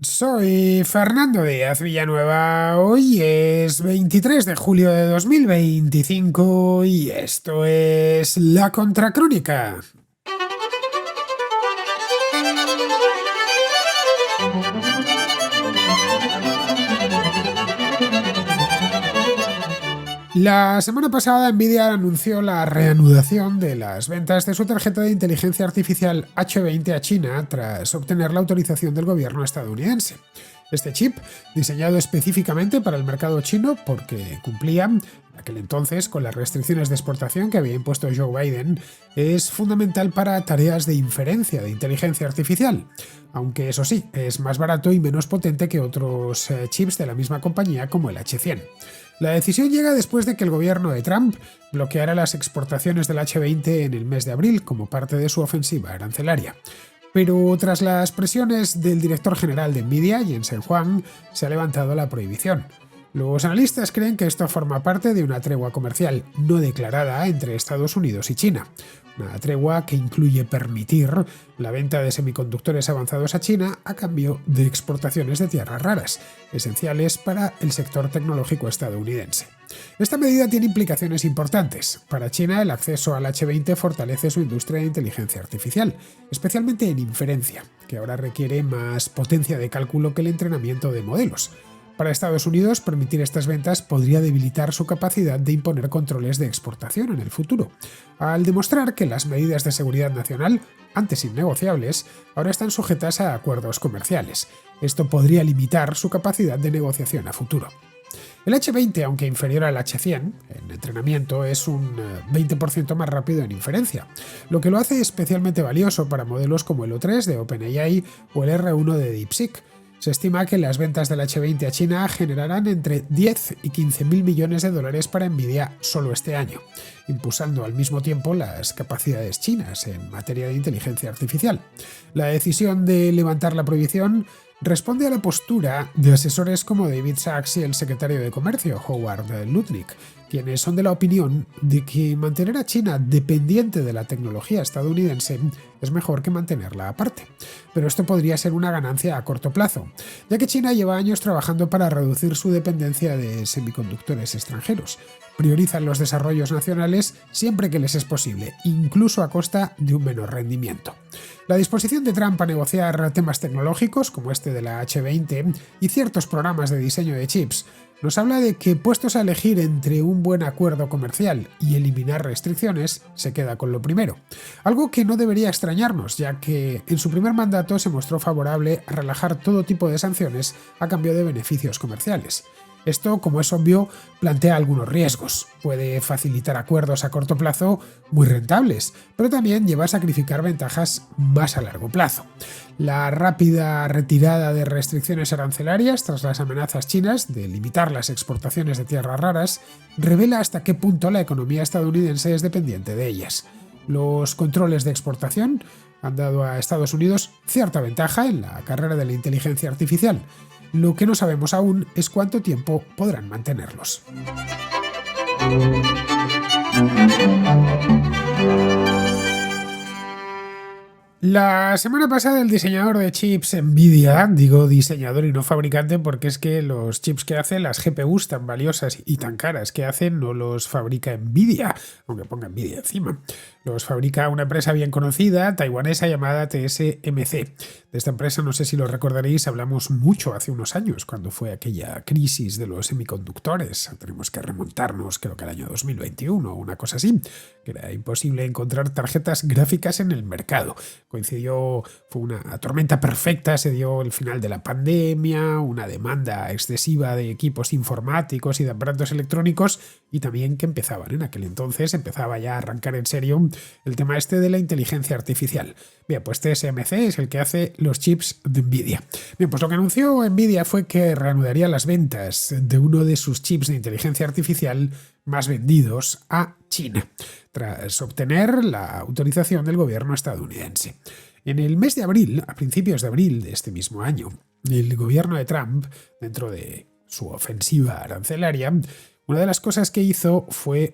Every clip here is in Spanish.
Soy Fernando Díaz Villanueva. Hoy es 23 de julio de 2025 y esto es La Contracrónica. La semana pasada Nvidia anunció la reanudación de las ventas de su tarjeta de inteligencia artificial H20 a China tras obtener la autorización del gobierno estadounidense. Este chip, diseñado específicamente para el mercado chino porque cumplía, en aquel entonces, con las restricciones de exportación que había impuesto Joe Biden, es fundamental para tareas de inferencia de inteligencia artificial, aunque eso sí, es más barato y menos potente que otros chips de la misma compañía como el H100. La decisión llega después de que el gobierno de Trump bloqueara las exportaciones del H20 en el mes de abril como parte de su ofensiva arancelaria. Pero tras las presiones del director general de Nvidia, Jensen Huang, se ha levantado la prohibición. Los analistas creen que esto forma parte de una tregua comercial no declarada entre Estados Unidos y China. Una tregua que incluye permitir la venta de semiconductores avanzados a China a cambio de exportaciones de tierras raras, esenciales para el sector tecnológico estadounidense. Esta medida tiene implicaciones importantes. Para China, el acceso al H20 fortalece su industria de inteligencia artificial, especialmente en inferencia, que ahora requiere más potencia de cálculo que el entrenamiento de modelos. Para Estados Unidos, permitir estas ventas podría debilitar su capacidad de imponer controles de exportación en el futuro, al demostrar que las medidas de seguridad nacional, antes innegociables, ahora están sujetas a acuerdos comerciales. Esto podría limitar su capacidad de negociación a futuro. El H20, aunque inferior al H100 en entrenamiento, es un 20% más rápido en inferencia, lo que lo hace especialmente valioso para modelos como el O3 de OpenAI o el R1 de DeepSeek. Se estima que las ventas del H20 a China generarán entre 10 y 15.000 millones de dólares para Nvidia solo este año, impulsando al mismo tiempo las capacidades chinas en materia de inteligencia artificial. La decisión de levantar la prohibición responde a la postura de asesores como David Sachs y el secretario de Comercio, Howard Lutnick, quienes son de la opinión de que mantener a China dependiente de la tecnología estadounidense es mejor que mantenerla aparte. Pero esto podría ser una ganancia a corto plazo, ya que China lleva años trabajando para reducir su dependencia de semiconductores extranjeros. Priorizan los desarrollos nacionales siempre que les es posible, incluso a costa de un menor rendimiento. La disposición de Trump a negociar temas tecnológicos como este de la H20 y ciertos programas de diseño de chips nos habla de que, puestos a elegir entre un buen acuerdo comercial y eliminar restricciones, se queda con lo primero. Algo que no debería extrañarnos, ya que en su primer mandato se mostró favorable a relajar todo tipo de sanciones a cambio de beneficios comerciales. Esto, como es obvio, plantea algunos riesgos. Puede facilitar acuerdos a corto plazo muy rentables, pero también lleva a sacrificar ventajas más a largo plazo. La rápida retirada de restricciones arancelarias tras las amenazas chinas de limitar las exportaciones de tierras raras revela hasta qué punto la economía estadounidense es dependiente de ellas. Los controles de exportación han dado a Estados Unidos cierta ventaja en la carrera de la inteligencia artificial. Lo que no sabemos aún es cuánto tiempo podrán mantenerlos. La semana pasada el diseñador de chips Nvidia, digo diseñador y no fabricante porque es que los chips que hace, las GPUs tan valiosas y tan caras que hacen, no los fabrica Nvidia, aunque ponga Nvidia encima. Los fabrica una empresa bien conocida, taiwanesa, llamada TSMC. De esta empresa, no sé si lo recordaréis, hablamos mucho hace unos años, cuando fue aquella crisis de los semiconductores. Tenemos que remontarnos, creo que al año 2021 o una cosa así, que era imposible encontrar tarjetas gráficas en el mercado. Coincidió, fue una tormenta perfecta, se dio el final de la pandemia, una demanda excesiva de equipos informáticos y de aparatos electrónicos, y también que empezaban, en aquel entonces empezaba ya a arrancar en serio el tema este de la inteligencia artificial. Bien, pues TSMC es el que hace los chips de Nvidia. Bien, pues lo que anunció Nvidia fue que reanudaría las ventas de uno de sus chips de inteligencia artificial más vendidos a China, tras obtener la autorización del gobierno estadounidense. En el mes de abril, a principios de abril de este mismo año, el gobierno de Trump, dentro de su ofensiva arancelaria, Una de las cosas que hizo fue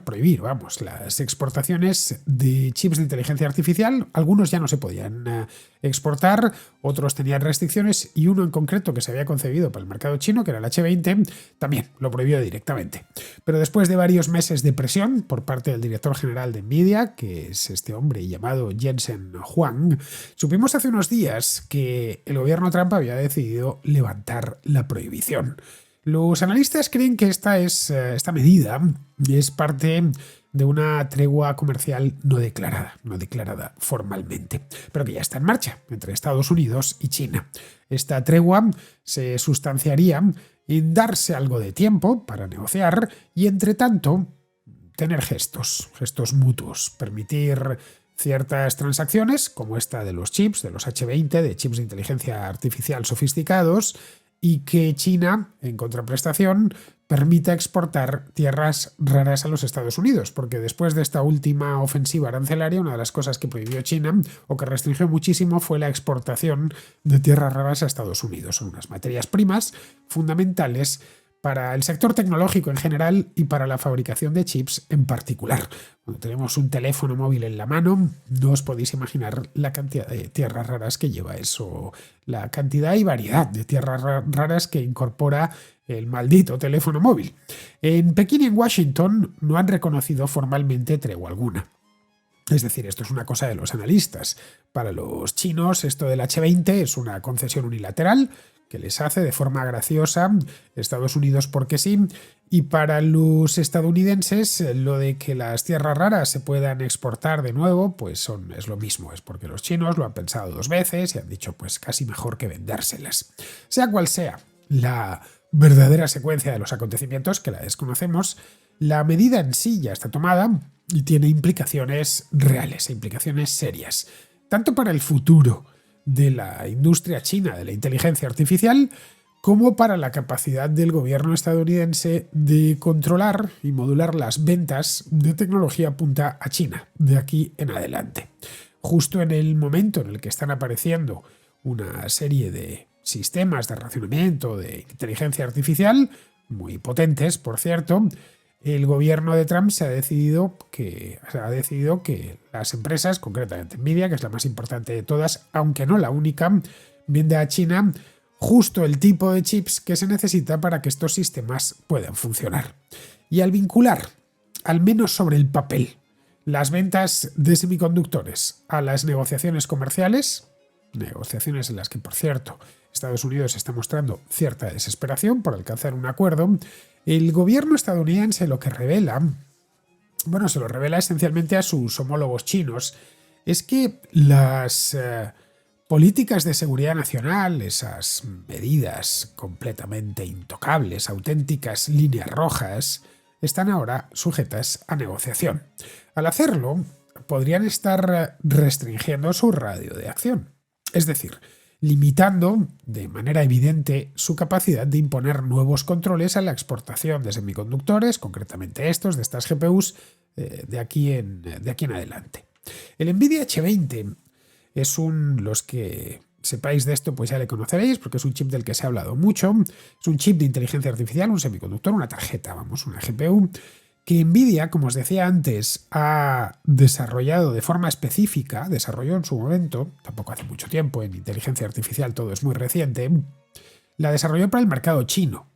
prohibir, vamos, las exportaciones de chips de inteligencia artificial. Algunos ya no se podían exportar, otros tenían restricciones y uno en concreto que se había concebido para el mercado chino, que era el H20, también lo prohibió directamente. Pero después de varios meses de presión por parte del director general de Nvidia, que es este hombre llamado Jensen Huang, supimos hace unos días que el gobierno Trump había decidido levantar la prohibición. Los analistas creen que esta medida es parte de una tregua comercial no declarada formalmente, pero que ya está en marcha entre Estados Unidos y China. Esta tregua se sustanciaría en darse algo de tiempo para negociar y, entre tanto, tener gestos mutuos, permitir ciertas transacciones, como esta de los chips, de los H20, de chips de inteligencia artificial sofisticados, y que China, en contraprestación, permita exportar tierras raras a los Estados Unidos, porque después de esta última ofensiva arancelaria, una de las cosas que prohibió China o que restringió muchísimo fue la exportación de tierras raras a Estados Unidos. Son unas materias primas fundamentales para el sector tecnológico en general y para la fabricación de chips en particular. Cuando tenemos un teléfono móvil en la mano, no os podéis imaginar la cantidad de tierras raras que lleva eso, la cantidad y variedad de tierras raras que incorpora el maldito teléfono móvil. En Pekín y en Washington no han reconocido formalmente tregua alguna. Es decir, esto es una cosa de los analistas. Para los chinos, esto del H20 es una concesión unilateral que les hace de forma graciosa Estados Unidos porque sí, y para los estadounidenses lo de que las tierras raras se puedan exportar de nuevo, pues es lo mismo, es porque los chinos lo han pensado dos veces y han dicho pues casi mejor que vendérselas. Sea cual sea la verdadera secuencia de los acontecimientos, que la desconocemos, la medida en sí ya está tomada y tiene implicaciones reales, implicaciones serias, tanto para el futuro de la industria china de la inteligencia artificial, como para la capacidad del gobierno estadounidense de controlar y modular las ventas de tecnología punta a China de aquí en adelante. Justo en el momento en el que están apareciendo una serie de sistemas de racionamiento de inteligencia artificial, muy potentes, por cierto, el gobierno de Trump ha decidido que las empresas, concretamente Nvidia, que es la más importante de todas, aunque no la única, vende a China justo el tipo de chips que se necesita para que estos sistemas puedan funcionar. Y al vincular, al menos sobre el papel, las ventas de semiconductores a las negociaciones comerciales, negociaciones en las que, por cierto, Estados Unidos está mostrando cierta desesperación por alcanzar un acuerdo, el gobierno estadounidense lo que revela, se lo revela esencialmente a sus homólogos chinos, es que las políticas de seguridad nacional, esas medidas completamente intocables, auténticas líneas rojas, están ahora sujetas a negociación. Al hacerlo, podrían estar restringiendo su radio de acción, es decir, limitando de manera evidente su capacidad de imponer nuevos controles a la exportación de semiconductores, concretamente estos, de estas GPUs, de aquí en adelante. El Nvidia H20 es los que sepáis de esto, pues ya le conoceréis, porque es un chip del que se ha hablado mucho. Es un chip de inteligencia artificial, un semiconductor, una tarjeta, una GPU, que Nvidia, como os decía antes, ha desarrollado de forma específica, desarrolló en su momento, tampoco hace mucho tiempo, en inteligencia artificial todo es muy reciente, la desarrolló para el mercado chino.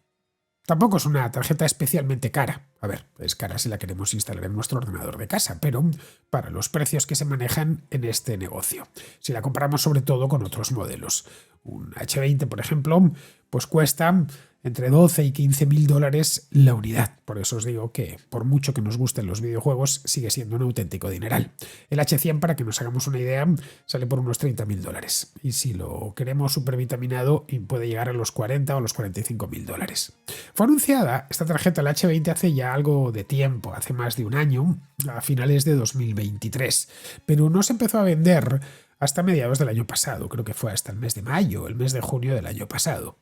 Tampoco es una tarjeta especialmente cara. A ver, es cara si la queremos instalar en nuestro ordenador de casa, pero para los precios que se manejan en este negocio. Si la comparamos sobre todo con otros modelos. Un H20, por ejemplo, pues cuesta entre 12 y 15 mil dólares la unidad. Por eso os digo que, por mucho que nos gusten los videojuegos, sigue siendo un auténtico dineral. El H100, para que nos hagamos una idea, sale por unos 30 mil dólares. Y si lo queremos supervitaminado, puede llegar a los 40 o los 45 mil dólares. Fue anunciada esta tarjeta, la H20, hace ya algo de tiempo, hace más de un año, a finales de 2023. Pero no se empezó a vender hasta mediados del año pasado, creo que fue hasta el mes de mayo, el mes de junio del año pasado.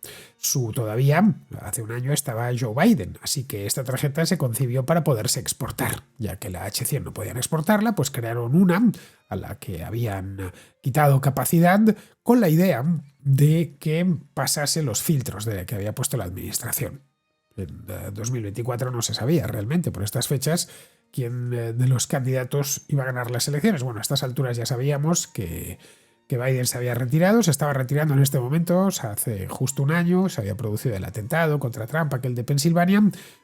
Todavía, hace un año, estaba Joe Biden, así que esta tarjeta se concibió para poderse exportar. Ya que la H100 no podían exportarla, pues crearon una a la que habían quitado capacidad con la idea de que pasase los filtros que había puesto la administración. En 2024 no se sabía realmente por estas fechas quién de los candidatos iba a ganar las elecciones. Bueno, a estas alturas ya sabíamos que Biden se había retirado, se estaba retirando en este momento, o sea, hace justo un año se había producido el atentado contra Trump, aquel de Pensilvania,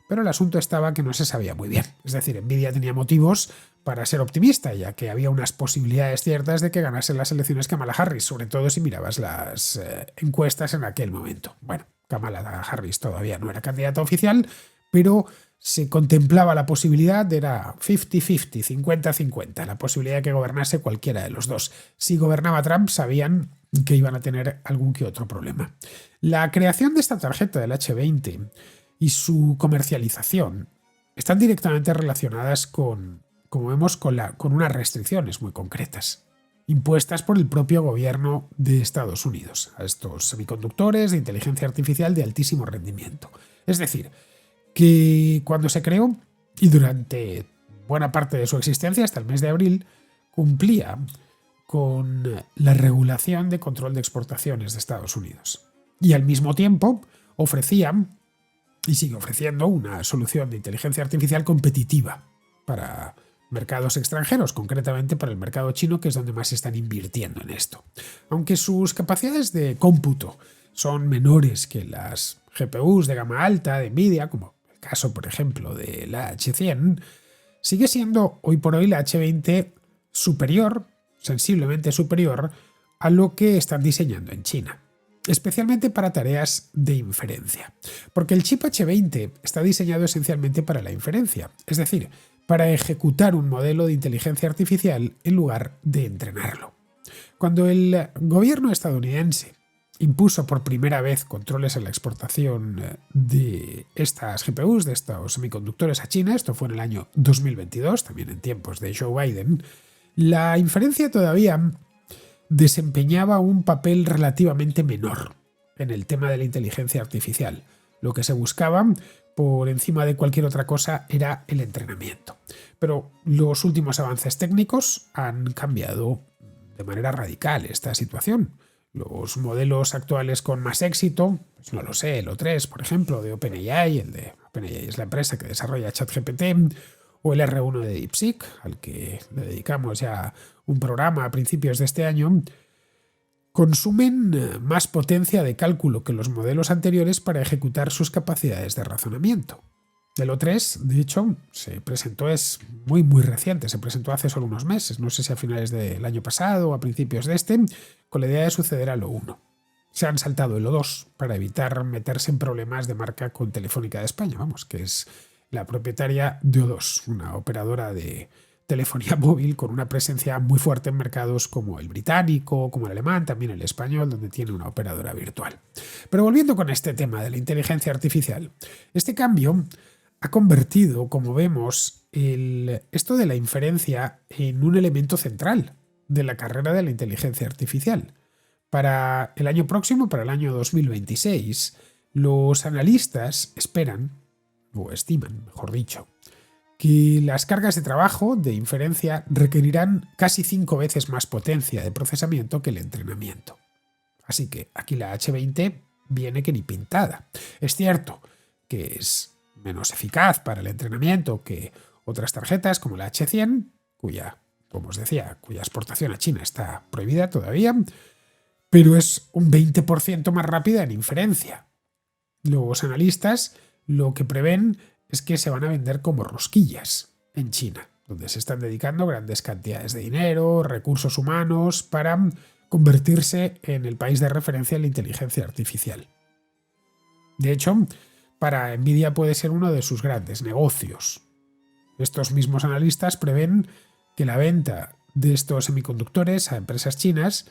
pero el asunto estaba que no se sabía muy bien. Es decir, Nvidia tenía motivos para ser optimista, ya que había unas posibilidades ciertas de que ganase las elecciones Kamala Harris, sobre todo si mirabas las encuestas en aquel momento. Bueno, Kamala Harris todavía no era candidata oficial, pero se contemplaba la posibilidad, era 50-50, 50-50, la posibilidad de que gobernase cualquiera de los dos. Si gobernaba Trump, sabían que iban a tener algún que otro problema. La creación de esta tarjeta del H20 y su comercialización están directamente relacionadas con, como vemos, con unas restricciones muy concretas impuestas por el propio gobierno de Estados Unidos a estos semiconductores de inteligencia artificial de altísimo rendimiento. Es decir, que cuando se creó y durante buena parte de su existencia hasta el mes de abril cumplía con la regulación de control de exportaciones de Estados Unidos y al mismo tiempo ofrecía y sigue ofreciendo una solución de inteligencia artificial competitiva para mercados extranjeros, concretamente para el mercado chino, que es donde más se están invirtiendo en esto. Aunque sus capacidades de cómputo son menores que las GPUs de gama alta de Nvidia, como el caso, por ejemplo, de la H100, sigue siendo hoy por hoy la H20 superior, sensiblemente superior, a lo que están diseñando en China, especialmente para tareas de inferencia. Porque el chip H20 está diseñado esencialmente para la inferencia, es decir, para ejecutar un modelo de inteligencia artificial en lugar de entrenarlo. Cuando el gobierno estadounidense impuso por primera vez controles en la exportación de estas GPUs, de estos semiconductores a China, esto fue en el año 2022, también en tiempos de Joe Biden, la inferencia todavía desempeñaba un papel relativamente menor en el tema de la inteligencia artificial. Lo que se buscaba, por encima de cualquier otra cosa, era el entrenamiento. Pero los últimos avances técnicos han cambiado de manera radical esta situación. Los modelos actuales con más éxito, pues no lo sé, el O3, por ejemplo, de OpenAI, el de OpenAI es la empresa que desarrolla ChatGPT, o el R1 de DeepSeek, al que le dedicamos ya un programa a principios de este año, consumen más potencia de cálculo que los modelos anteriores para ejecutar sus capacidades de razonamiento. El O3, de hecho, se presentó, es muy reciente, se presentó hace solo unos meses, no sé si a finales del año pasado o a principios de este, con la idea de suceder al O1. Se han saltado el O2 para evitar meterse en problemas de marca con Telefónica de España, vamos, que es la propietaria de O2, una operadora de telefonía móvil con una presencia muy fuerte en mercados como el británico, como el alemán, también el español, donde tiene una operadora virtual. Pero volviendo con este tema de la inteligencia artificial, este cambio ha convertido, como vemos, esto de la inferencia en un elemento central de la carrera de la inteligencia artificial. Para el año próximo, para el año 2026, los analistas esperan, o estiman, mejor dicho, que las cargas de trabajo de inferencia requerirán casi 5 veces más potencia de procesamiento que el entrenamiento. Así que aquí la H20 viene que ni pintada. Es cierto que es menos eficaz para el entrenamiento que otras tarjetas como la H100, cuya, como os decía, cuya exportación a China está prohibida todavía, pero es un 20% más rápida en inferencia. Los analistas lo que prevén es que se van a vender como rosquillas en China, donde se están dedicando grandes cantidades de dinero, recursos humanos, para convertirse en el país de referencia en la inteligencia artificial. De hecho, para Nvidia puede ser uno de sus grandes negocios. Estos mismos analistas prevén que la venta de estos semiconductores a empresas chinas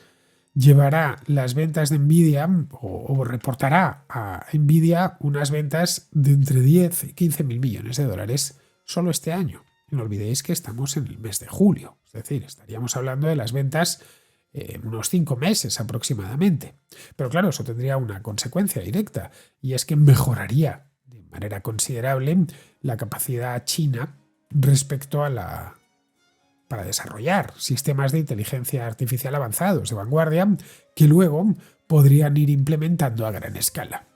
llevará las ventas de Nvidia o reportará a Nvidia unas ventas de entre 10 y 15 mil millones de dólares solo este año. Y no olvidéis que estamos en el mes de julio, es decir, estaríamos hablando de las ventas en unos 5 meses aproximadamente. Pero claro, eso tendría una consecuencia directa, y es que mejoraría de manera considerable la capacidad china respecto a para desarrollar sistemas de inteligencia artificial avanzados de vanguardia que luego podrían ir implementando a gran escala.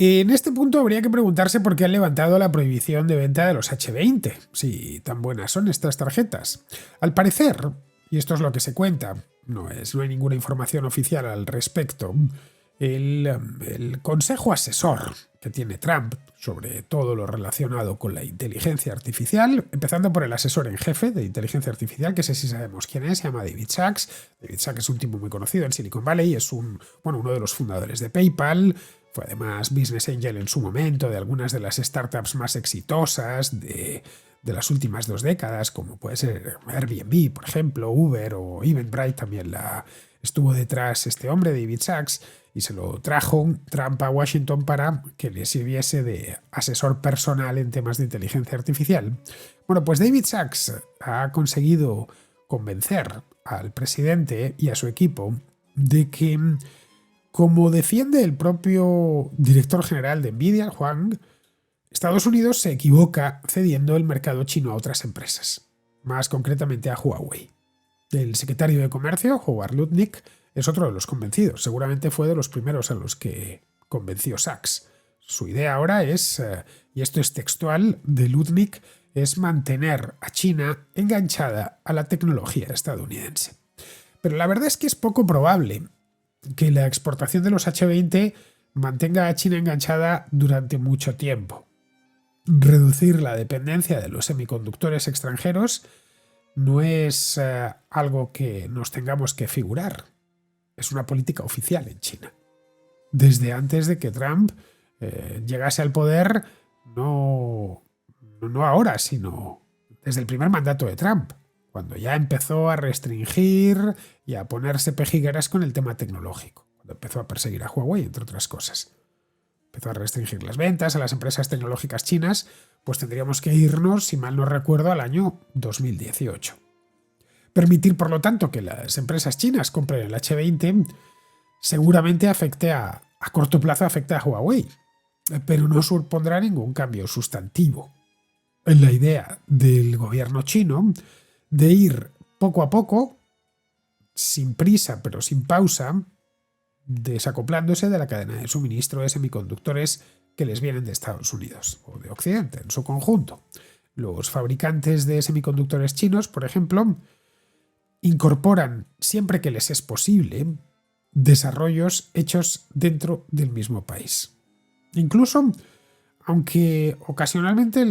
En este punto habría que preguntarse por qué han levantado la prohibición de venta de los H20, si tan buenas son estas tarjetas. Al parecer, y esto es lo que se cuenta, no hay ninguna información oficial al respecto, el consejo asesor que tiene Trump sobre todo lo relacionado con la inteligencia artificial, empezando por el asesor en jefe de inteligencia artificial, que sé si sabemos quién es, se llama David Sacks. David Sacks es un tipo muy conocido en Silicon Valley, es uno de los fundadores de PayPal, fue además business angel en su momento de algunas de las startups más exitosas de las últimas 2 décadas, como puede ser Airbnb, por ejemplo, Uber o Eventbrite también estuvo detrás este hombre, David Sacks, y se lo trajo Trump a Washington para que le sirviese de asesor personal en temas de inteligencia artificial. Bueno, pues David Sacks ha conseguido convencer al presidente y a su equipo de que, como defiende el propio director general de Nvidia, Huang, Estados Unidos se equivoca cediendo el mercado chino a otras empresas, más concretamente a Huawei. El secretario de Comercio, Howard Lutnick, es otro de los convencidos. Seguramente fue de los primeros a los que convenció Sacks. Su idea ahora es, y esto es textual de Lutnick, es mantener a China enganchada a la tecnología estadounidense. Pero la verdad es que es poco probable que la exportación de los H20 mantenga a China enganchada durante mucho tiempo. Reducir la dependencia de los semiconductores extranjeros no es algo que nos tengamos que figurar. Es una política oficial en China. Desde antes de que Trump llegase al poder, no ahora, sino desde el primer mandato de Trump, cuando ya empezó a restringir y a ponerse pejigueras con el tema tecnológico, cuando empezó a perseguir a Huawei, entre otras cosas. Empezó a restringir las ventas a las empresas tecnológicas chinas, pues tendríamos que irnos, si mal no recuerdo, al año 2018. Permitir, por lo tanto, que las empresas chinas compren el H20 seguramente a corto plazo afecte a Huawei, pero no supondrá ningún cambio sustantivo en la idea del gobierno chino de ir poco a poco, sin prisa pero sin pausa, desacoplándose de la cadena de suministro de semiconductores que les vienen de Estados Unidos o de Occidente en su conjunto. Los fabricantes de semiconductores chinos, por ejemplo, incorporan, siempre que les es posible, desarrollos hechos dentro del mismo país. Incluso, aunque ocasionalmente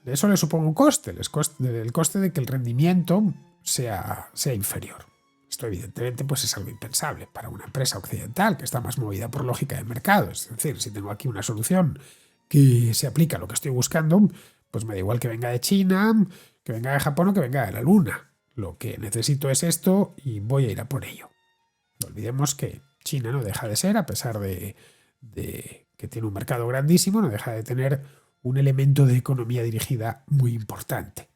eso les suponga un coste, el coste de que el rendimiento sea inferior. Esto evidentemente pues es algo impensable para una empresa occidental que está más movida por lógica de mercado. Es decir, si tengo aquí una solución que se aplica a lo que estoy buscando, pues me da igual que venga de China, que venga de Japón o que venga de la Luna. Lo que necesito es esto y voy a ir a por ello. No olvidemos que China no deja de ser, a pesar de que tiene un mercado grandísimo, no deja de tener un elemento de economía dirigida muy importante.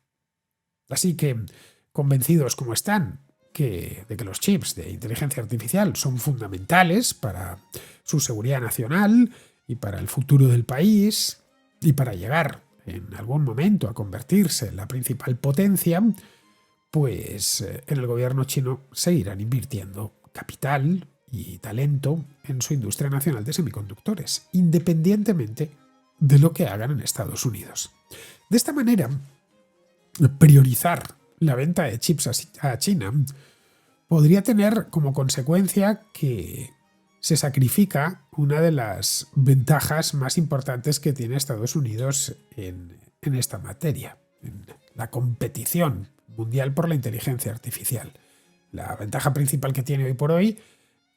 Así que, convencidos como están de que los chips de inteligencia artificial son fundamentales para su seguridad nacional y para el futuro del país y para llegar en algún momento a convertirse en la principal potencia, pues en el gobierno chino seguirán invirtiendo capital y talento en su industria nacional de semiconductores, independientemente de lo que hagan en Estados Unidos. De esta manera, priorizar la venta de chips a China podría tener como consecuencia que se sacrifica una de las ventajas más importantes que tiene Estados Unidos en esta materia, en la competición mundial por la inteligencia artificial. La ventaja principal que tiene hoy por hoy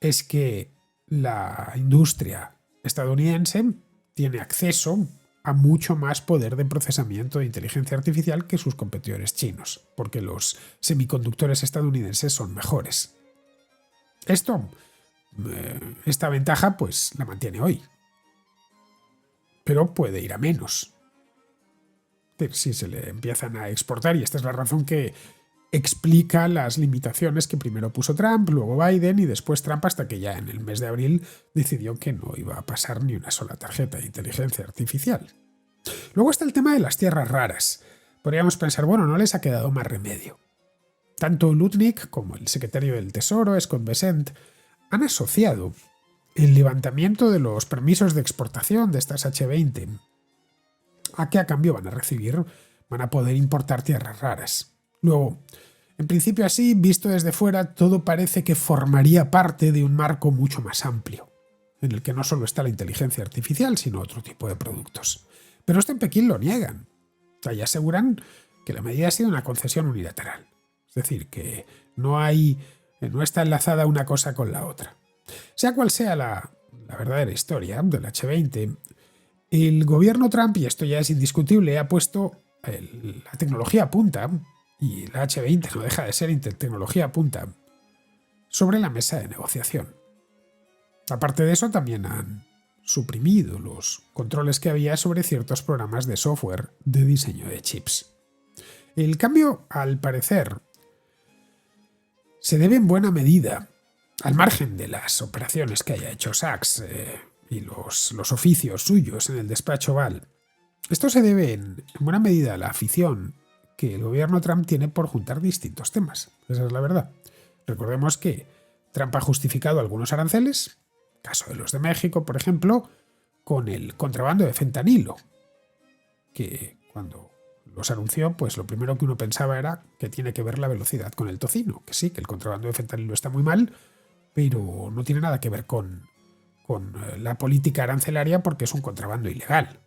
es que la industria estadounidense tiene acceso a mucho más poder de procesamiento de inteligencia artificial que sus competidores chinos, porque los semiconductores estadounidenses son mejores. Esta ventaja pues la mantiene hoy, pero puede ir a menos. Si se le empiezan a exportar, y esta es la razón que explica las limitaciones que primero puso Trump, luego Biden y después Trump, hasta que ya en el mes de abril decidió que no iba a pasar ni una sola tarjeta de inteligencia artificial. Luego está el tema de las tierras raras. Podríamos pensar, bueno, no les ha quedado más remedio. Tanto Lutnick como el secretario del Tesoro, Scott Bessent, han asociado el levantamiento de los permisos de exportación de estas H20, a que a cambio van a poder importar tierras raras. Luego, en principio así, visto desde fuera, todo parece que formaría parte de un marco mucho más amplio, en el que no solo está la inteligencia artificial, sino otro tipo de productos. Pero esto en Pekín lo niegan. Y aseguran que la medida ha sido una concesión unilateral. Es decir, que no está enlazada una cosa con la otra. Sea cual sea la verdadera historia del H20, el gobierno Trump, y esto ya es indiscutible, ha puesto la tecnología punta, y la H20 no deja de ser tecnología punta, sobre la mesa de negociación. Aparte de eso, también han suprimido los controles que había sobre ciertos programas de software de diseño de chips. El cambio, al parecer, se debe en buena medida, al margen de las operaciones que haya hecho Sachs y los oficios suyos en el despacho Oval. Esto se debe en buena medida a la afición que el gobierno Trump tiene por juntar distintos temas. Esa es la verdad. Recordemos que Trump ha justificado algunos aranceles, caso de los de México, por ejemplo, con el contrabando de fentanilo, que cuando los anunció, pues lo primero que uno pensaba era que tiene que ver la velocidad con el tocino, que sí, que el contrabando de fentanilo está muy mal, pero no tiene nada que ver con la política arancelaria porque es un contrabando ilegal.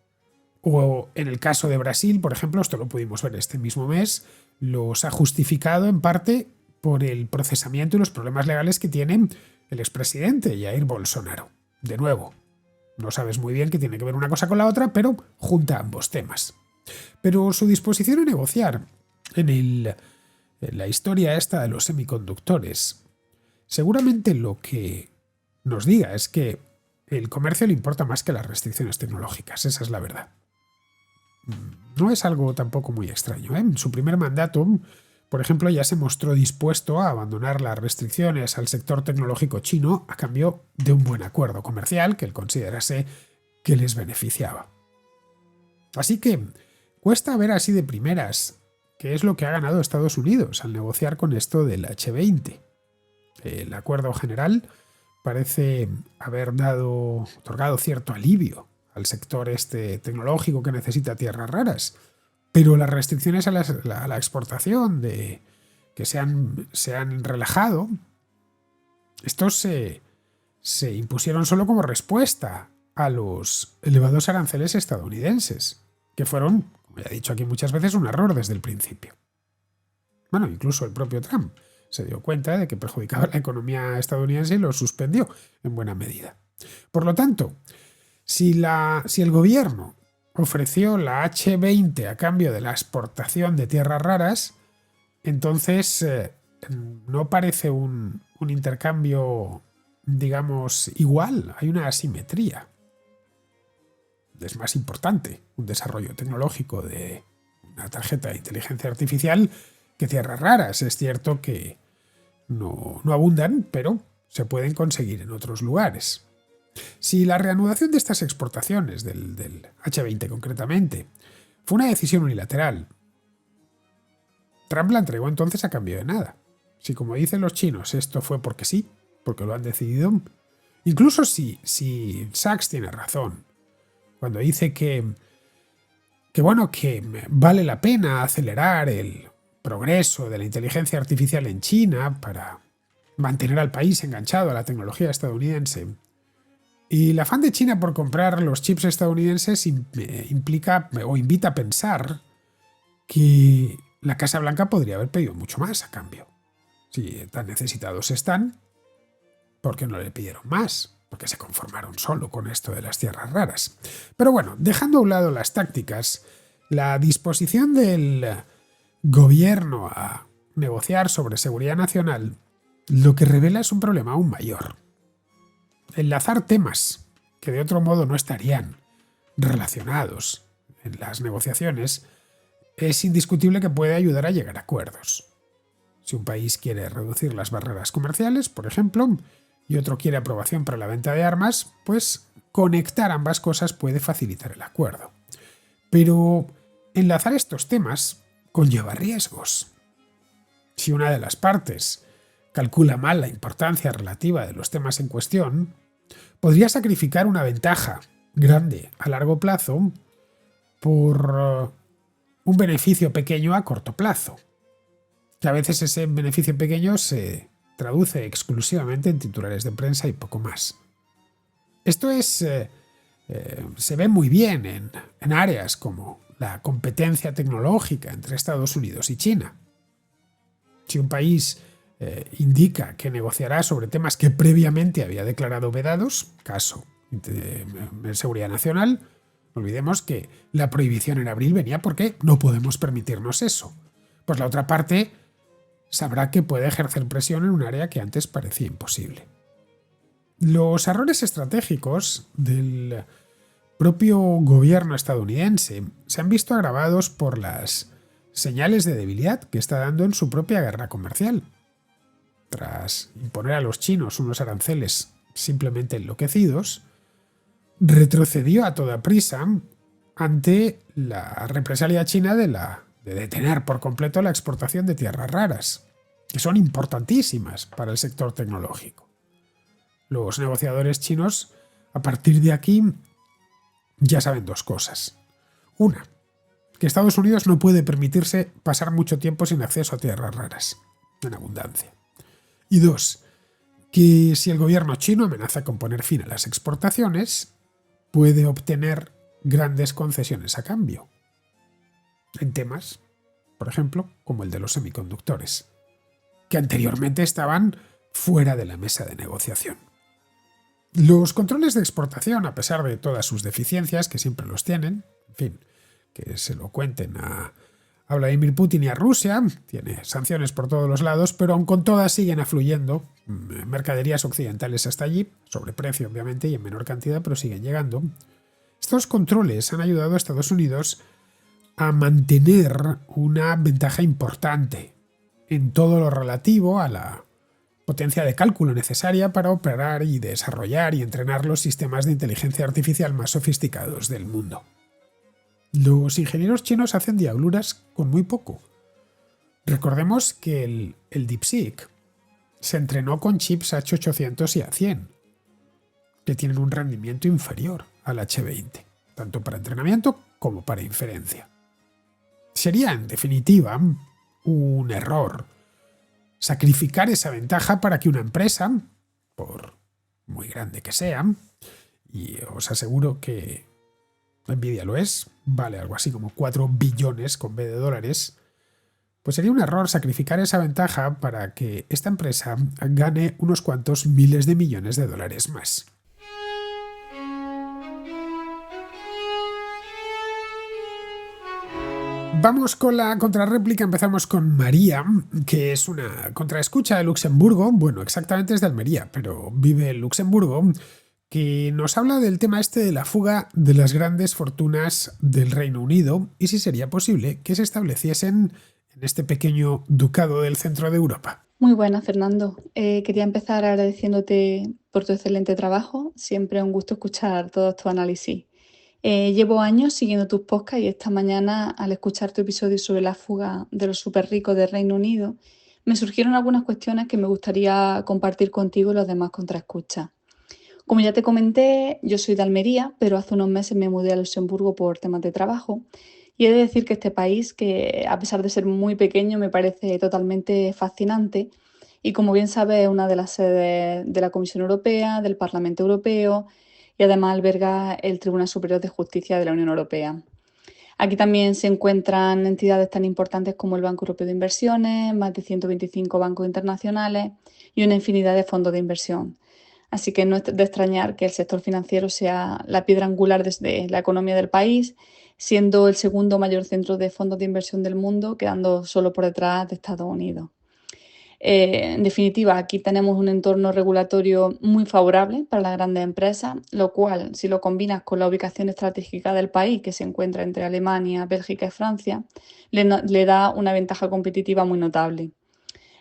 O en el caso de Brasil, por ejemplo, esto lo pudimos ver este mismo mes, los ha justificado en parte por el procesamiento y los problemas legales que tiene el expresidente Jair Bolsonaro. De nuevo, no sabes muy bien qué tiene que ver una cosa con la otra, pero junta ambos temas. Pero su disposición a negociar en la historia esta de los semiconductores, seguramente lo que nos diga es que el comercio le importa más que las restricciones tecnológicas, esa es la verdad. No es algo tampoco muy extraño. En su primer mandato, por ejemplo, ya se mostró dispuesto a abandonar las restricciones al sector tecnológico chino a cambio de un buen acuerdo comercial que él considerase que les beneficiaba. Así que cuesta ver así de primeras qué es lo que ha ganado Estados Unidos al negociar con esto del H20. El acuerdo general parece haber otorgado cierto alivio al sector tecnológico que necesita tierras raras, pero las restricciones a la exportación que se han relajado, estos se impusieron solo como respuesta a los elevados aranceles estadounidenses, que fueron, como ya he dicho aquí muchas veces, un error desde el principio. Bueno, incluso el propio Trump se dio cuenta de que perjudicaba la economía estadounidense y lo suspendió en buena medida. Por lo tanto, si el gobierno ofreció la H20 a cambio de la exportación de tierras raras, entonces no parece un intercambio, digamos, igual. Hay una asimetría. Es más importante un desarrollo tecnológico de una tarjeta de inteligencia artificial que tierras raras. Es cierto que no abundan, pero se pueden conseguir en otros lugares. Si la reanudación de estas exportaciones, del H20 concretamente, fue una decisión unilateral, Trump la entregó entonces a cambio de nada. Si, como dicen los chinos, esto fue porque sí, porque lo han decidido, incluso si Sachs tiene razón, cuando dice que vale la pena acelerar el progreso de la inteligencia artificial en China para mantener al país enganchado a la tecnología estadounidense, y el afán de China por comprar los chips estadounidenses implica o invita a pensar que la Casa Blanca podría haber pedido mucho más a cambio. Si tan necesitados están, ¿por qué no le pidieron más? Porque se conformaron solo con esto de las tierras raras. Pero bueno, dejando a un lado las tácticas, la disposición del gobierno a negociar sobre seguridad nacional lo que revela es un problema aún mayor. Enlazar temas que de otro modo no estarían relacionados en las negociaciones es indiscutible que puede ayudar a llegar a acuerdos. Si un país quiere reducir las barreras comerciales, por ejemplo, y otro quiere aprobación para la venta de armas, pues conectar ambas cosas puede facilitar el acuerdo. Pero enlazar estos temas conlleva riesgos. Si una de las partes calcula mal la importancia relativa de los temas en cuestión, podría sacrificar una ventaja grande a largo plazo por un beneficio pequeño a corto plazo. Que a veces ese beneficio pequeño se traduce exclusivamente en titulares de prensa y poco más. Esto se ve muy bien en áreas como la competencia tecnológica entre Estados Unidos y China. Si un país indica que negociará sobre temas que previamente había declarado vedados, caso de seguridad nacional, no olvidemos que la prohibición en abril venía porque no podemos permitirnos eso. Pues la otra parte sabrá que puede ejercer presión en un área que antes parecía imposible. Los errores estratégicos del propio gobierno estadounidense se han visto agravados por las señales de debilidad que está dando en su propia guerra comercial. Tras imponer a los chinos unos aranceles simplemente enloquecidos, retrocedió a toda prisa ante la represalia china de detener por completo la exportación de tierras raras, que son importantísimas para el sector tecnológico. Los negociadores chinos, a partir de aquí, ya saben dos cosas. Una, que Estados Unidos no puede permitirse pasar mucho tiempo sin acceso a tierras raras, en abundancia. Y dos, que si el gobierno chino amenaza con poner fin a las exportaciones, puede obtener grandes concesiones a cambio, en temas, por ejemplo, como el de los semiconductores, que anteriormente estaban fuera de la mesa de negociación. Los controles de exportación, a pesar de todas sus deficiencias, que siempre los tienen, en fin, que se lo cuenten a Vladimir Putin y a Rusia, tiene sanciones por todos los lados, pero aun con todas siguen afluyendo mercaderías occidentales hasta allí, sobre precio obviamente y en menor cantidad, pero siguen llegando. Estos controles han ayudado a Estados Unidos a mantener una ventaja importante en todo lo relativo a la potencia de cálculo necesaria para operar y desarrollar y entrenar los sistemas de inteligencia artificial más sofisticados del mundo. Los ingenieros chinos hacen diabluras con muy poco. Recordemos que el DeepSeek se entrenó con chips H800 y A100, que tienen un rendimiento inferior al H20, tanto para entrenamiento como para inferencia. Sería, en definitiva, un error sacrificar esa ventaja para que una empresa, por muy grande que sea, y os aseguro que Nvidia lo es, vale algo así como 4 billones con B de dólares, pues sería un error sacrificar esa ventaja para que esta empresa gane unos cuantos miles de millones de dólares más. Vamos con la contrarréplica, empezamos con María, que es una contraescucha de Luxemburgo, bueno, exactamente es de Almería, pero vive en Luxemburgo, que nos habla del tema este de la fuga de las grandes fortunas del Reino Unido y si sería posible que se estableciesen en este pequeño ducado del centro de Europa. Muy buena, Fernando. Quería empezar agradeciéndote por tu excelente trabajo. Siempre es un gusto escuchar todos tus análisis. Llevo años siguiendo tus podcasts y esta mañana, al escuchar tu episodio sobre la fuga de los súper ricos del Reino Unido, me surgieron algunas cuestiones que me gustaría compartir contigo y los demás contraescuchas. Como ya te comenté, yo soy de Almería, pero hace unos meses me mudé a Luxemburgo por temas de trabajo. Y he de decir que este país, que a pesar de ser muy pequeño, me parece totalmente fascinante. Y como bien sabes, es una de las sedes de la Comisión Europea, del Parlamento Europeo y además alberga el Tribunal Superior de Justicia de la Unión Europea. Aquí también se encuentran entidades tan importantes como el Banco Europeo de Inversiones, más de 125 bancos internacionales y una infinidad de fondos de inversión. Así que no es de extrañar que el sector financiero sea la piedra angular de la economía del país, siendo el segundo mayor centro de fondos de inversión del mundo, quedando solo por detrás de Estados Unidos. En definitiva, aquí tenemos un entorno regulatorio muy favorable para las grandes empresas, lo cual, si lo combinas con la ubicación estratégica del país, que se encuentra entre Alemania, Bélgica y Francia, le da una ventaja competitiva muy notable.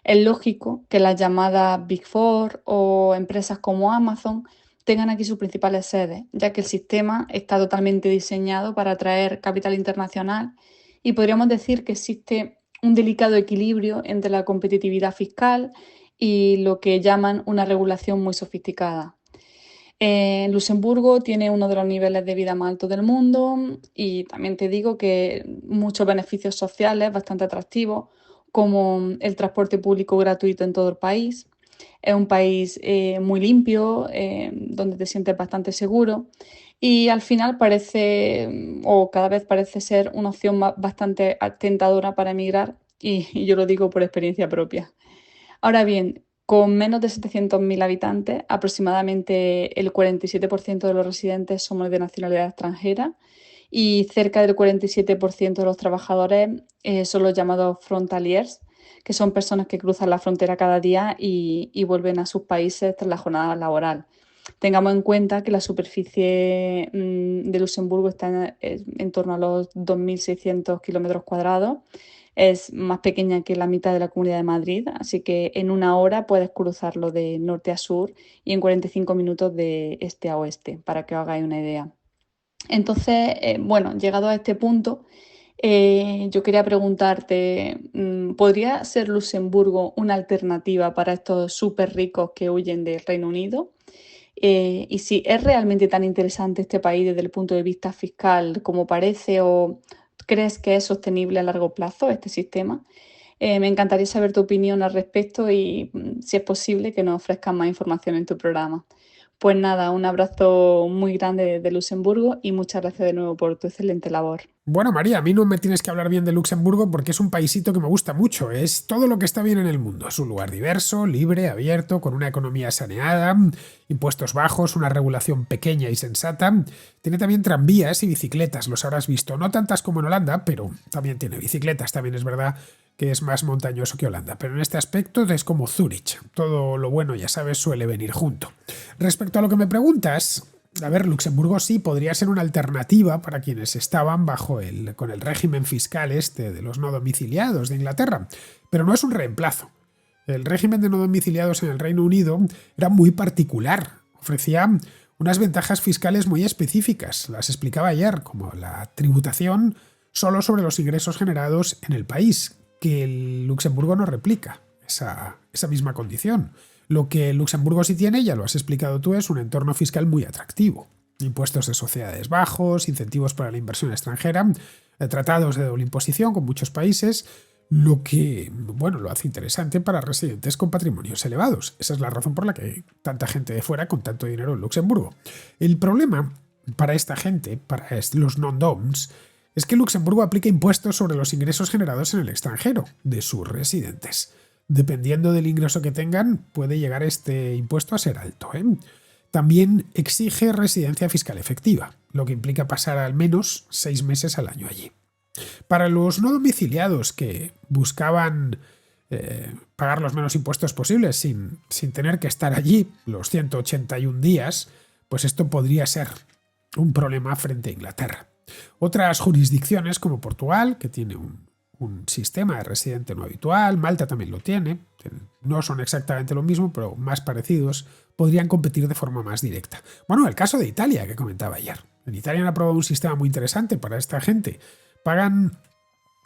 Es lógico que las llamadas Big Four o empresas como Amazon tengan aquí sus principales sedes, ya que el sistema está totalmente diseñado para atraer capital internacional y podríamos decir que existe un delicado equilibrio entre la competitividad fiscal y lo que llaman una regulación muy sofisticada. Luxemburgo tiene uno de los niveles de vida más altos del mundo y también te digo que muchos beneficios sociales bastante atractivos, como el transporte público gratuito en todo el país. Es un país muy limpio, donde te sientes bastante seguro y al final parece, o cada vez parece ser una opción bastante tentadora para emigrar y yo lo digo por experiencia propia. Ahora bien, con menos de 700.000 habitantes, aproximadamente el 47% de los residentes somos de nacionalidad extranjera y cerca del 47% de los trabajadores son los llamados frontaliers, que son personas que cruzan la frontera cada día y vuelven a sus países tras la jornada laboral. Tengamos en cuenta que la superficie de Luxemburgo está en torno a los 2.600 kilómetros cuadrados. Es más pequeña que la mitad de la Comunidad de Madrid, así que en una hora puedes cruzarlo de norte a sur y en 45 minutos de este a oeste, para que os hagáis una idea. Entonces, bueno, llegado a este punto, yo quería preguntarte, ¿podría ser Luxemburgo una alternativa para estos súper ricos que huyen del Reino Unido? Y si es realmente tan interesante este país desde el punto de vista fiscal como parece, o crees que es sostenible a largo plazo este sistema. Me encantaría saber tu opinión al respecto y, si es posible, que nos ofrezcas más información en tu programa. Pues nada, un abrazo muy grande desde Luxemburgo y muchas gracias de nuevo por tu excelente labor. Bueno, María, a mí no me tienes que hablar bien de Luxemburgo porque es un paisito que me gusta mucho. Es todo lo que está bien en el mundo. Es un lugar diverso, libre, abierto, con una economía saneada, impuestos bajos, una regulación pequeña y sensata. Tiene también tranvías y bicicletas, los habrás visto. No tantas como en Holanda, pero también tiene bicicletas. También es verdad que es más montañoso que Holanda. Pero en este aspecto es como Zúrich. Todo lo bueno, ya sabes, suele venir junto. Respecto a lo que me preguntas, a ver, Luxemburgo sí podría ser una alternativa para quienes estaban con el régimen fiscal este de los no domiciliados de Inglaterra, pero no es un reemplazo. El régimen de no domiciliados en el Reino Unido era muy particular, ofrecía unas ventajas fiscales muy específicas, las explicaba ayer, como la tributación solo sobre los ingresos generados en el país, que el Luxemburgo no replica esa misma condición. Lo que Luxemburgo sí tiene, ya lo has explicado tú, es un entorno fiscal muy atractivo. Impuestos de sociedades bajos, incentivos para la inversión extranjera, tratados de doble imposición con muchos países, lo que, bueno, lo hace interesante para residentes con patrimonios elevados. Esa es la razón por la que hay tanta gente de fuera con tanto dinero en Luxemburgo. El problema para esta gente, para los non-doms, es que Luxemburgo aplica impuestos sobre los ingresos generados en el extranjero de sus residentes. Dependiendo del ingreso que tengan, puede llegar este impuesto a ser alto, ¿eh? También exige residencia fiscal efectiva, lo que implica pasar al menos 6 meses al año allí. Para los no domiciliados que buscaban pagar los menos impuestos posibles sin tener que estar allí los 181 días, pues esto podría ser un problema frente a Inglaterra. Otras jurisdicciones como Portugal, que tiene un sistema de residente no habitual, Malta también lo tiene, no son exactamente lo mismo, pero más parecidos, podrían competir de forma más directa. Bueno, el caso de Italia, que comentaba ayer. En Italia han aprobado un sistema muy interesante para esta gente. Pagan,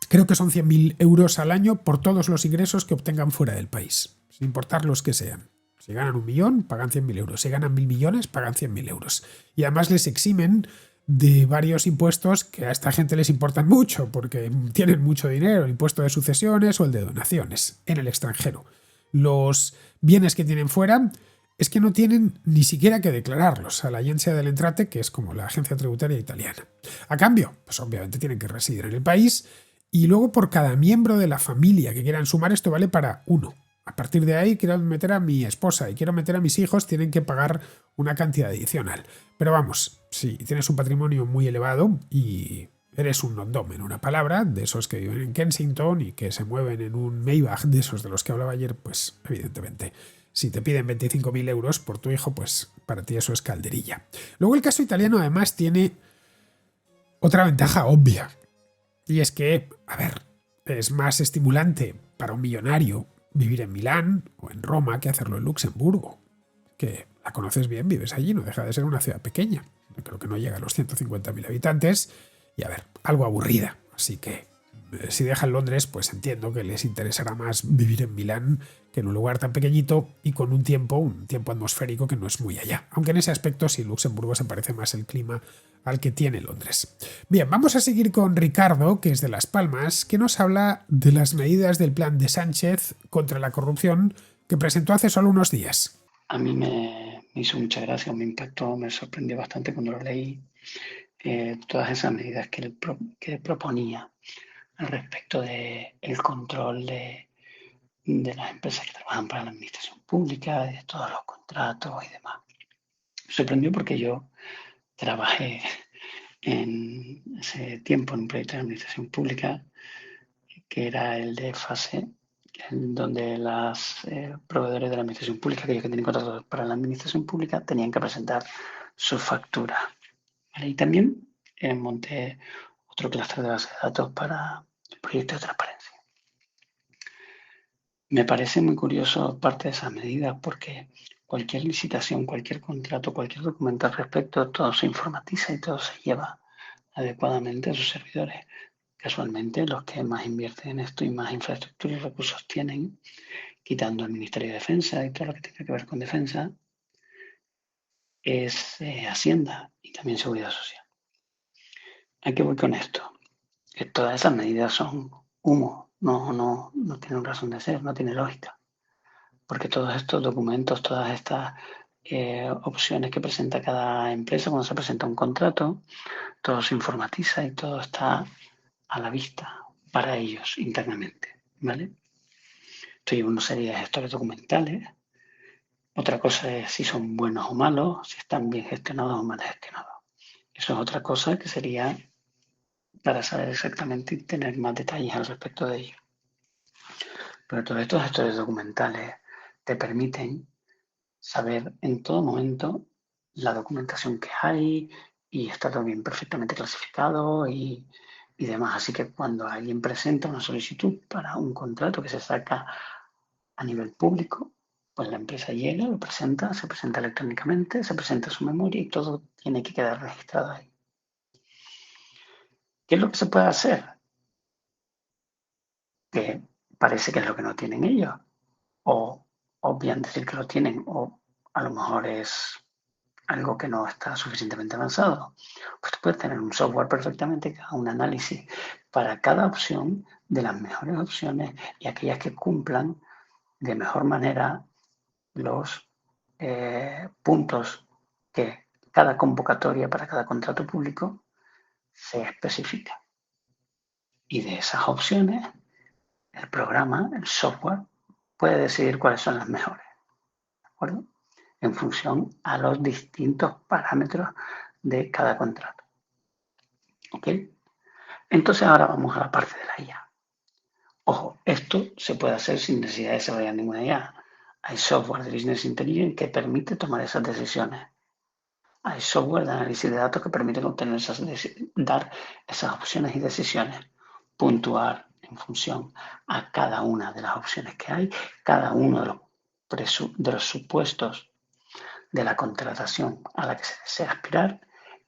creo que son 100.000 euros al año por todos los ingresos que obtengan fuera del país, sin importar los que sean. Si ganan 1.000.000, pagan 100.000 euros. Si ganan 1.000 millones, pagan 100.000 euros. Y además les eximen de varios impuestos que a esta gente les importan mucho porque tienen mucho dinero, el impuesto de sucesiones o el de donaciones en el extranjero. Los bienes que tienen fuera es que no tienen ni siquiera que declararlos a la Agencia del Entrate, que es como la agencia tributaria italiana. A cambio, pues obviamente tienen que residir en el país y luego por cada miembro de la familia que quieran sumar, esto vale para uno. A partir de ahí quiero meter a mi esposa y quiero meter a mis hijos, tienen que pagar una cantidad adicional. Pero vamos, si tienes un patrimonio muy elevado y eres un non-dom, en una palabra, de esos que viven en Kensington y que se mueven en un Maybach, de esos de los que hablaba ayer, pues evidentemente, si te piden 25.000 euros por tu hijo, pues para ti eso es calderilla. Luego el caso italiano además tiene otra ventaja obvia. Y es que, a ver, es más estimulante para un millonario vivir en Milán o en Roma que hacerlo en Luxemburgo, que la conoces bien, vives allí, no deja de ser una ciudad pequeña. Yo creo que no llega a los 150.000 habitantes y, a ver, algo aburrida. Así que Si dejan Londres, pues entiendo que les interesará más vivir en Milán que en un lugar tan pequeñito y con un tiempo atmosférico que no es muy allá. Aunque en ese aspecto sí, Luxemburgo se parece más el clima al que tiene Londres. Bien, vamos a seguir con Ricardo, que es de Las Palmas, que nos habla de las medidas del plan de Sánchez contra la corrupción que presentó hace solo unos días. A mí me hizo mucha gracia, me impactó, me sorprendió bastante cuando lo leí, todas esas medidas que proponía al respecto del control de las empresas que trabajan para la administración pública, de todos los contratos y demás. Me sorprendió porque yo trabajé en ese tiempo en un proyecto de administración pública que era el de FASE, donde los proveedores de la administración pública, aquellos que tienen contratos para la administración pública, tenían que presentar su factura. ¿Vale? Y también monté otro clúster de base de datos para el proyecto de transparencia. Me parece muy curioso parte de esas medidas porque cualquier licitación, cualquier contrato, cualquier documento al respecto, todo se informatiza y todo se lleva adecuadamente a sus servidores. Casualmente, los que más invierten en esto y más infraestructura y recursos tienen, quitando el Ministerio de Defensa y todo lo que tenga que ver con defensa, es Hacienda y también Seguridad Social. ¿A qué voy con esto? Que todas esas medidas son humo, no tienen razón de ser, no tiene lógica. Porque todos estos documentos, todas estas opciones que presenta cada empresa cuando se presenta un contrato, todo se informatiza y todo está a la vista para ellos internamente, ¿vale? Esto lleva una serie de gestores documentales. Otra cosa es si son buenos o malos, si están bien gestionados o mal gestionados. Eso es otra cosa que sería para saber exactamente y tener más detalles al respecto de ello. Pero todos estos gestores documentales te permiten saber en todo momento la documentación que hay y está todo bien perfectamente clasificado y demás. Así que cuando alguien presenta una solicitud para un contrato que se saca a nivel público, pues la empresa llega, lo presenta, se presenta electrónicamente, se presenta su memoria y todo tiene que quedar registrado ahí. ¿Qué es lo que se puede hacer? Que parece que es lo que no tienen ellos. O obvian decir que lo tienen, o a lo mejor es algo que no está suficientemente avanzado. Pues tú puedes tener un software perfectamente que haga un análisis para cada opción de las mejores opciones y aquellas que cumplan de mejor manera los puntos que cada convocatoria para cada contrato público se especifica. Y de esas opciones, el programa, el software, puede decidir cuáles son las mejores, ¿de acuerdo? En función a los distintos parámetros de cada contrato. ¿Ok? Entonces ahora vamos a la parte de la IA. Ojo, esto se puede hacer sin necesidad de desarrollar ninguna IA. Hay software de Business Intelligence que permite tomar esas decisiones. Hay software de análisis de datos que permiten obtener dar esas opciones y decisiones, puntuar en función a cada una de las opciones que hay, cada uno de los supuestos de la contratación a la que se desea aspirar,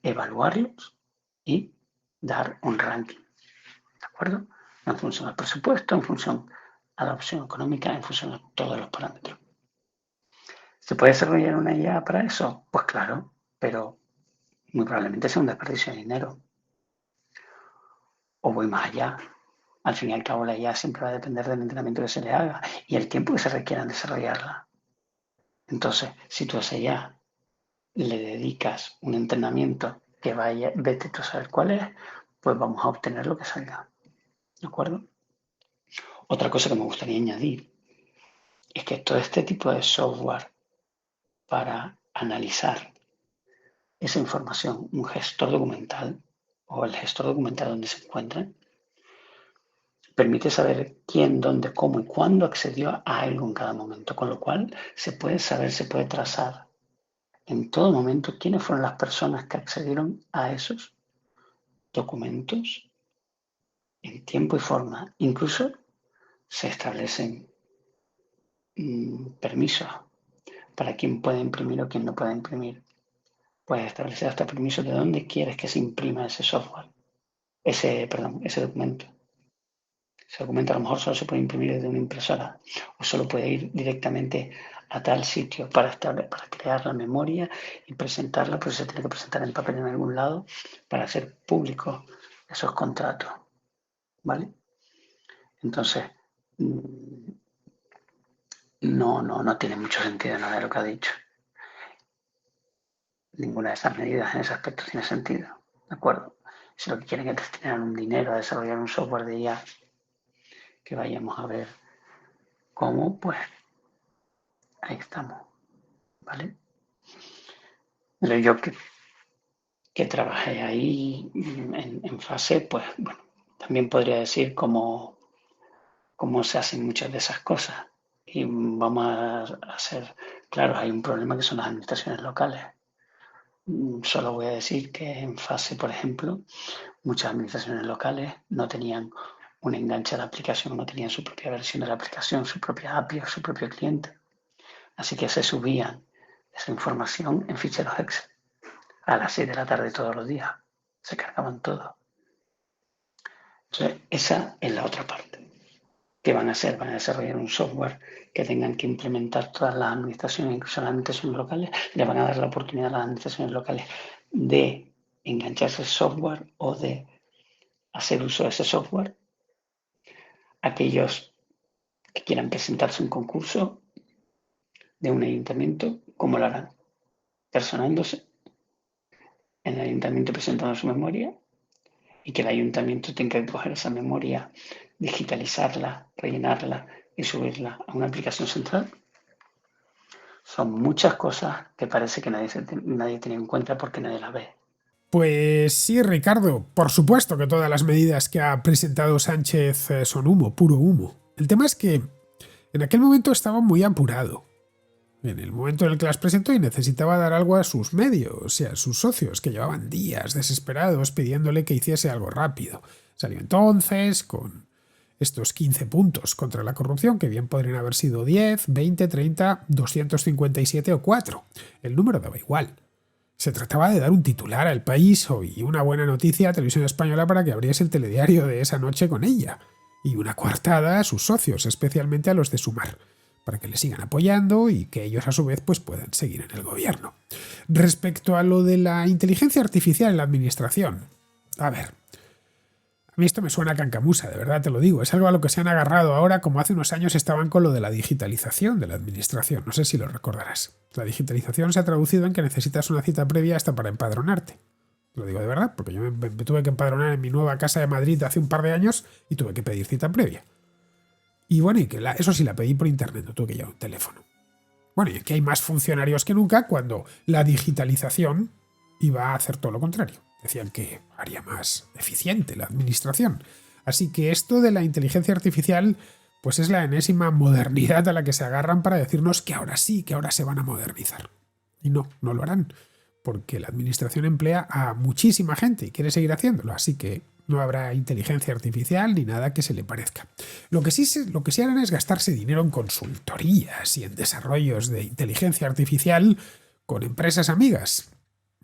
evaluarlos y dar un ranking. ¿De acuerdo? En función al presupuesto, en función a la opción económica, en función a todos los parámetros. ¿Se puede desarrollar una IA para eso? Pues claro, pero muy probablemente sea un desperdicio de dinero. O voy más allá. Al fin y al cabo, la IA siempre va a depender del entrenamiento que se le haga y el tiempo que se requiera en desarrollarla. Entonces, si tú a esa IA le dedicas un entrenamiento que vaya, vete tú a saber cuál es, pues vamos a obtener lo que salga. ¿De acuerdo? Otra cosa que me gustaría añadir es que todo este tipo de software para analizar esa información, un gestor documental o el gestor documental donde se encuentra, permite saber quién, dónde, cómo y cuándo accedió a algo en cada momento, con lo cual se puede saber, se puede trazar en todo momento quiénes fueron las personas que accedieron a esos documentos en tiempo y forma. Incluso se establecen permisos para quién puede imprimir o quién no puede imprimir. Puedes establecer hasta permisos de dónde quieres que se imprima ese software, ese documento. Ese documento a lo mejor solo se puede imprimir desde una impresora o solo puede ir directamente a tal sitio para crear la memoria y presentarla, pues se tiene que presentar en papel en algún lado para hacer público esos contratos, ¿vale? Entonces, no tiene mucho sentido nada de lo que ha dicho. Ninguna de esas medidas en ese aspecto tiene sentido, ¿de acuerdo? Si lo que quieren es destinar un dinero a desarrollar un software de IA que vayamos a ver cómo, pues ahí estamos, ¿vale? Pero yo que trabajé ahí en fase, pues bueno, también podría decir cómo se hacen muchas de esas cosas. Y vamos a ser claros, hay un problema que son las administraciones locales. Solo voy a decir que en fase, por ejemplo, muchas administraciones locales no tenían un enganche a la aplicación, no tenían su propia versión de la aplicación, su propia API o su propio cliente. Así que se subían esa información en ficheros Excel a las 6 de la tarde todos los días. Se cargaban todo. Entonces, esa es la otra parte. ¿Qué van a hacer? Van a desarrollar un software que tengan que implementar todas las administraciones, incluso las administraciones locales. Le van a dar la oportunidad a las administraciones locales de engancharse al software o de hacer uso de ese software. Aquellos que quieran presentarse un concurso de un ayuntamiento, ¿cómo lo harán? Personándose en el ayuntamiento presentando su memoria y que el ayuntamiento tenga que coger esa memoria, digitalizarla, rellenarla y subirla a una aplicación central. Son muchas cosas que parece que nadie tiene en cuenta porque nadie las ve. Pues sí, Ricardo, por supuesto que todas las medidas que ha presentado Sánchez son humo, puro humo. El tema es que en aquel momento estaba muy apurado. En el momento en el que las presentó y necesitaba dar algo a sus medios y a sus socios, que llevaban días desesperados pidiéndole que hiciese algo rápido. Salió entonces con estos 15 puntos contra la corrupción, que bien podrían haber sido 10, 20, 30, 257 o 4. El número daba igual. Se trataba de dar un titular al país y una buena noticia a Televisión Española para que abriese el telediario de esa noche con ella, y una coartada a sus socios, especialmente a los de Sumar, para que le sigan apoyando y que ellos a su vez pues puedan seguir en el gobierno. Respecto a lo de la inteligencia artificial en la administración, a ver, a mí esto me suena a cancamusa, de verdad te lo digo, es algo a lo que se han agarrado ahora como hace unos años estaban con lo de la digitalización de la administración, no sé si lo recordarás. La digitalización se ha traducido en que necesitas una cita previa hasta para empadronarte. Lo digo de verdad, porque yo me tuve que empadronar en mi nueva casa de Madrid hace un par de años y tuve que pedir cita previa. Y bueno, eso sí, la pedí por internet, no tuve que llevar un teléfono. Bueno, y aquí hay más funcionarios que nunca cuando la digitalización iba a hacer todo lo contrario. Decían que haría más eficiente la administración. Así que esto de la inteligencia artificial pues es la enésima modernidad a la que se agarran para decirnos que ahora sí, que ahora se van a modernizar. Y no lo harán, porque la administración emplea a muchísima gente y quiere seguir haciéndolo, así que no habrá inteligencia artificial ni nada que se le parezca. Lo que sí harán es gastarse dinero en consultorías y en desarrollos de inteligencia artificial con empresas amigas.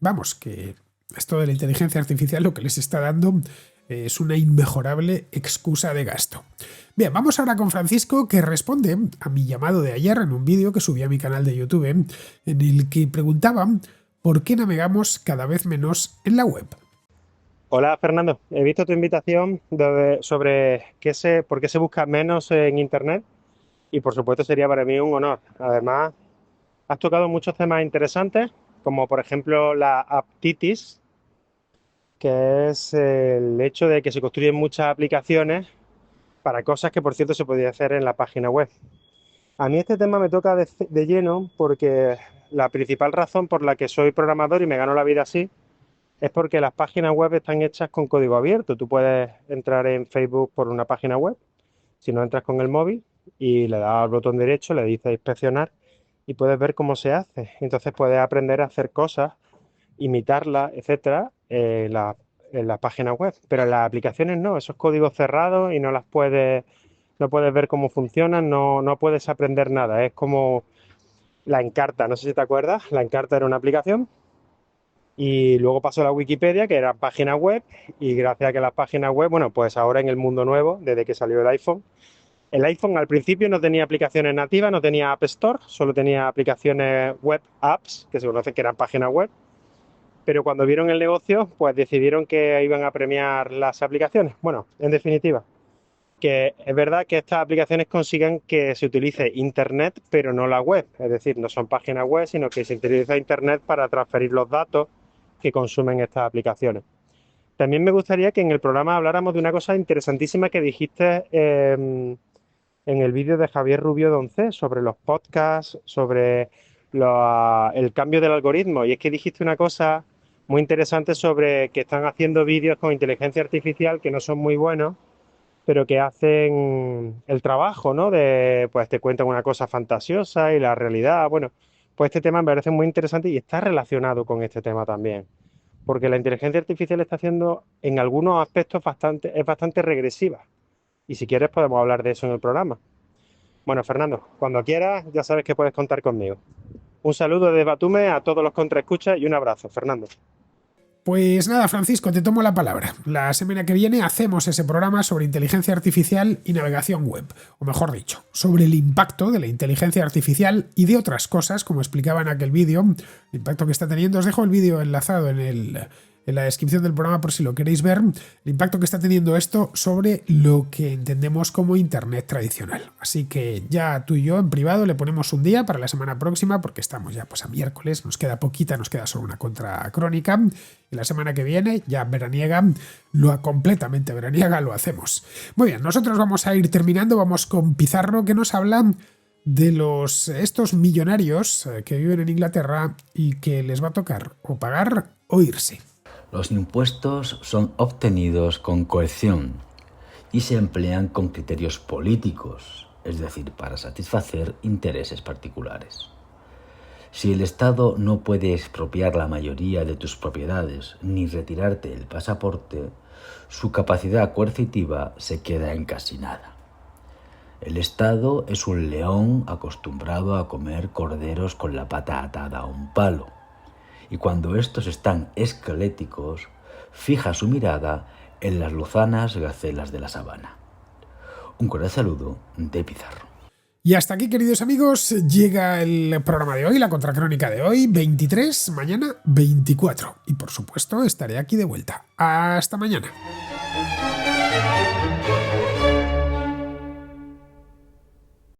Vamos, que esto de la inteligencia artificial lo que les está dando es una inmejorable excusa de gasto. Bien, vamos ahora con Francisco, que responde a mi llamado de ayer en un vídeo que subí a mi canal de YouTube, en el que preguntaba por qué navegamos cada vez menos en la web. Hola Fernando, he visto tu invitación sobre por qué se busca menos en Internet y por supuesto sería para mí un honor. Además, has tocado muchos temas interesantes, como por ejemplo la aptitis, que es el hecho de que se construyen muchas aplicaciones para cosas que por cierto se podía hacer en la página web. A mí este tema me toca de lleno porque la principal razón por la que soy programador y me gano la vida así es porque las páginas web están hechas con código abierto. Tú puedes entrar en Facebook por una página web, si no entras con el móvil y le das al botón derecho, le dices inspeccionar y puedes ver cómo se hace. Entonces puedes aprender a hacer cosas, imitarlas, etcétera, en la página web. Pero en las aplicaciones no, esos códigos cerrados y no puedes ver cómo funcionan, no puedes aprender nada. Es como la Encarta, no sé si te acuerdas, la Encarta era una aplicación Y luego pasó la Wikipedia, que era página web, y gracias a que las páginas web, bueno, pues ahora en el mundo nuevo, desde que salió el iPhone al principio no tenía aplicaciones nativas, no tenía App Store, solo tenía aplicaciones web apps, que se conocen que eran páginas web, pero cuando vieron el negocio, pues decidieron que iban a premiar las aplicaciones. Bueno, en definitiva, que es verdad que estas aplicaciones consiguen que se utilice Internet, pero no la web, es decir, no son páginas web, sino que se utiliza Internet para transferir los datos que consumen estas aplicaciones. También me gustaría que en el programa habláramos de una cosa interesantísima que dijiste en el vídeo de Javier Rubio Doncé sobre los podcasts, sobre el cambio del algoritmo. Y es que dijiste una cosa muy interesante sobre que están haciendo vídeos con inteligencia artificial que no son muy buenos, pero que hacen el trabajo, ¿no? Pues te cuentan una cosa fantasiosa y la realidad. Bueno, pues este tema me parece muy interesante y está relacionado con este tema también, porque la inteligencia artificial está haciendo en algunos aspectos es bastante regresiva. Y si quieres podemos hablar de eso en el programa. Bueno, Fernando, cuando quieras ya sabes que puedes contar conmigo. Un saludo desde Batume a todos los contraescuchas y un abrazo, Fernando. Pues nada, Francisco, te tomo la palabra. La semana que viene hacemos ese programa sobre inteligencia artificial y navegación web, o mejor dicho, sobre el impacto de la inteligencia artificial y de otras cosas, como explicaba en aquel vídeo, el impacto que está teniendo. Os dejo el vídeo enlazado en la descripción del programa por si lo queréis ver, el impacto que está teniendo esto sobre lo que entendemos como Internet tradicional. Así que ya tú y yo en privado le ponemos un día para la semana próxima, porque estamos ya pues a miércoles, nos queda poquita, nos queda solo una contracrónica, y la semana que viene, ya veraniega, completamente veraniega, lo hacemos. Muy bien, nosotros vamos a ir terminando, vamos con Pizarro, que nos habla de estos millonarios que viven en Inglaterra y que les va a tocar o pagar o irse. Los impuestos son obtenidos con coerción y se emplean con criterios políticos, es decir, para satisfacer intereses particulares. Si el Estado no puede expropiar la mayoría de tus propiedades ni retirarte el pasaporte, su capacidad coercitiva se queda en casi nada. El Estado es un león acostumbrado a comer corderos con la pata atada a un palo. Y cuando estos están esqueléticos, fija su mirada en las lozanas gacelas de la sabana. Un cordial saludo de Pizarro. Y hasta aquí, queridos amigos, llega el programa de hoy, la contracrónica de hoy, 23, mañana 24. Y por supuesto estaré aquí de vuelta. Hasta mañana.